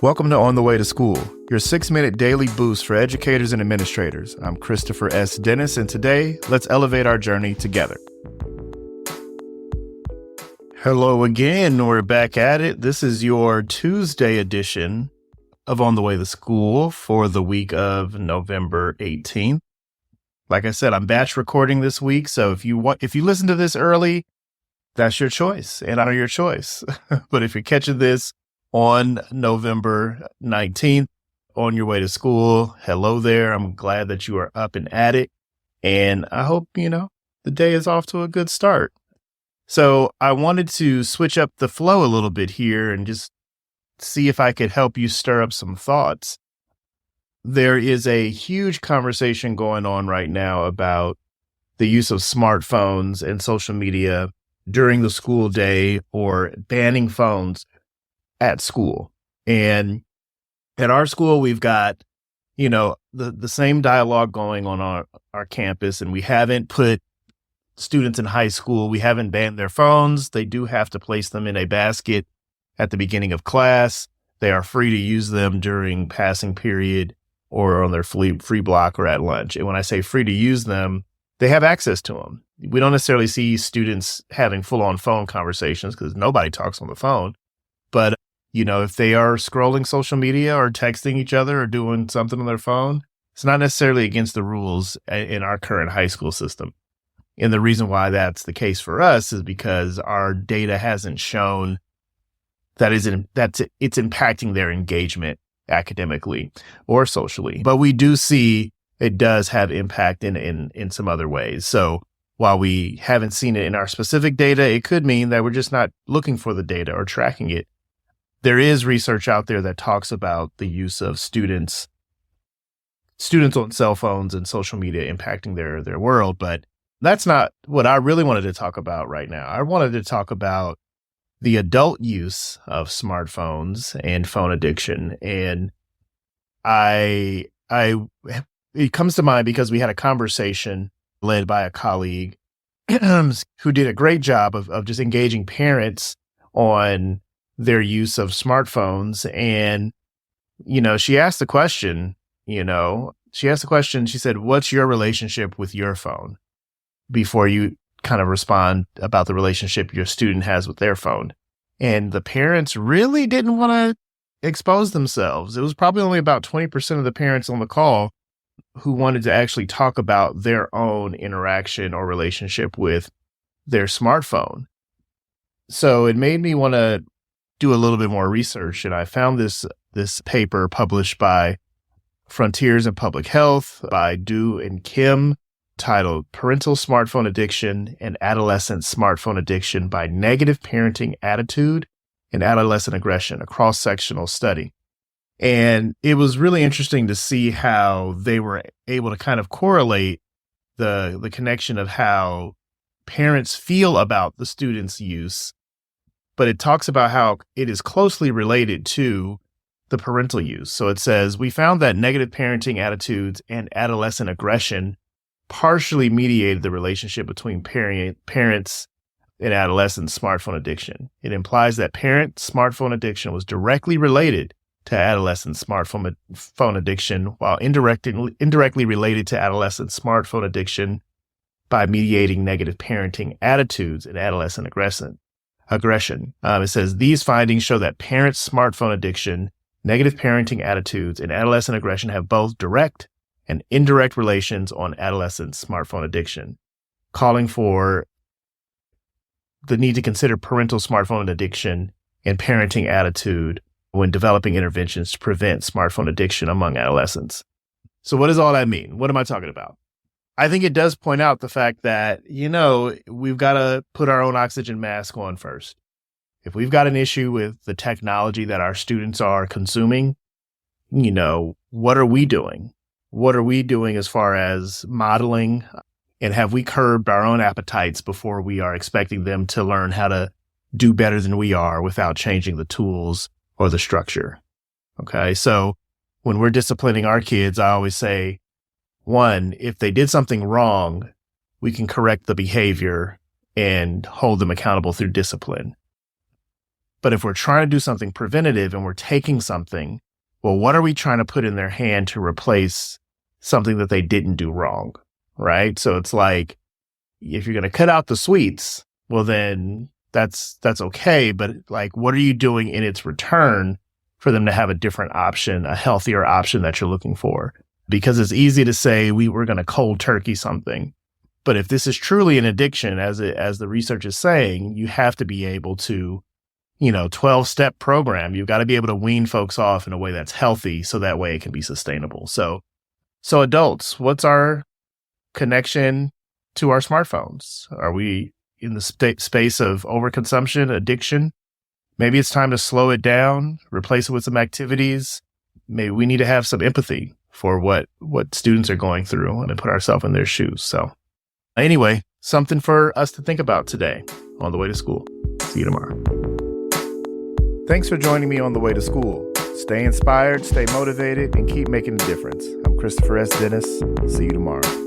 Welcome to On the Way to School, your 6-minute daily boost for educators and administrators. I'm Christopher S. Dennis, and today, let's elevate our journey together. Hello again, we're back at it. This is your Tuesday edition of On the Way to School for the week of November 18th. Like I said, I'm batch recording this week, so if you listen to this early, that's your choice, and honor your choice. But if you're catching this on November 19th, on your way to school, hello there. I'm glad that you are up and at it. And I hope, the day is off to a good start. So I wanted to switch up the flow a little bit here and just see if I could help you stir up some thoughts. There is a huge conversation going on right now about the use of smartphones and social media during the school day or banning phones at school. And at our school, we've got, the same dialogue going on our campus, and we haven't put students in high school, we haven't banned their phones. They do have to place them in a basket at the beginning of class. They are free to use them during passing period or on their free block or at lunch. And when I say free to use them, they have access to them. We don't necessarily see students having full-on phone conversations because nobody talks on the phone. But if they are scrolling social media or texting each other or doing something on their phone, it's not necessarily against the rules in our current high school system. And the reason why that's the case for us is because our data hasn't shown that it's impacting their engagement academically or socially. But we do see it does have impact in some other ways. So while we haven't seen it in our specific data, it could mean that we're just not looking for the data or tracking it. There is research out there that talks about the use of students on cell phones and social media impacting their world, but that's not what I really wanted to talk about right now. I wanted to talk about the adult use of smartphones and phone addiction. And it comes to mind because we had a conversation led by a colleague who did a great job of just engaging parents on their use of smartphones. And, she asked the question, she said, what's your relationship with your phone? Before you kind of respond about the relationship your student has with their phone. And the parents really didn't want to expose themselves. It was probably only about 20% of the parents on the call who wanted to actually talk about their own interaction or relationship with their smartphone. So it made me want to do a little bit more research. And I found this paper published by Frontiers in Public Health by Du and Kim, titled Parental Smartphone Addiction and Adolescent Smartphone Addiction by Negative Parenting Attitude and Adolescent Aggression, a cross-sectional study. And it was really interesting to see how they were able to kind of correlate the connection of how parents feel about the students' use, but it talks about how it is closely related to the parental use. So it says, we found that negative parenting attitudes and adolescent aggression partially mediated the relationship between parents and adolescent smartphone addiction. It implies that parent smartphone addiction was directly related to adolescent smartphone addiction, while indirectly related to adolescent smartphone addiction by mediating negative parenting attitudes and adolescent aggression. It says these findings show that parents' smartphone addiction, negative parenting attitudes, and adolescent aggression have both direct and indirect relations on adolescent smartphone addiction, calling for the need to consider parental smartphone addiction and parenting attitude when developing interventions to prevent smartphone addiction among adolescents. So what does all that mean? What am I talking about? I think it does point out the fact that, we've got to put our own oxygen mask on first. If we've got an issue with the technology that our students are consuming, what are we doing? What are we doing as far as modeling? And have we curbed our own appetites before we are expecting them to learn how to do better than we are without changing the tools or the structure? Okay. So when we're disciplining our kids, I always say, one, if they did something wrong, we can correct the behavior and hold them accountable through discipline. But if we're trying to do something preventative and we're taking something, well, what are we trying to put in their hand to replace something that they didn't do wrong, right? So it's like, if you're going to cut out the sweets, well, then that's okay. But like, what are you doing in its return for them to have a different option, a healthier option that you're looking for? Because it's easy to say we're going to cold turkey something. But if this is truly an addiction, as the research is saying, you have to be able to, 12-step program. You've got to be able to wean folks off in a way that's healthy, so that way it can be sustainable. So adults, what's our connection to our smartphones? Are we in the space of overconsumption, addiction? Maybe it's time to slow it down, replace it with some activities. Maybe we need to have some empathy for what students are going through and put ourselves in their shoes. So anyway, something for us to think about today on the way to school. See you tomorrow. Thanks for joining me on the way to school. Stay inspired, stay motivated, and keep making a difference. I'm Christopher S. Dennis. See you tomorrow.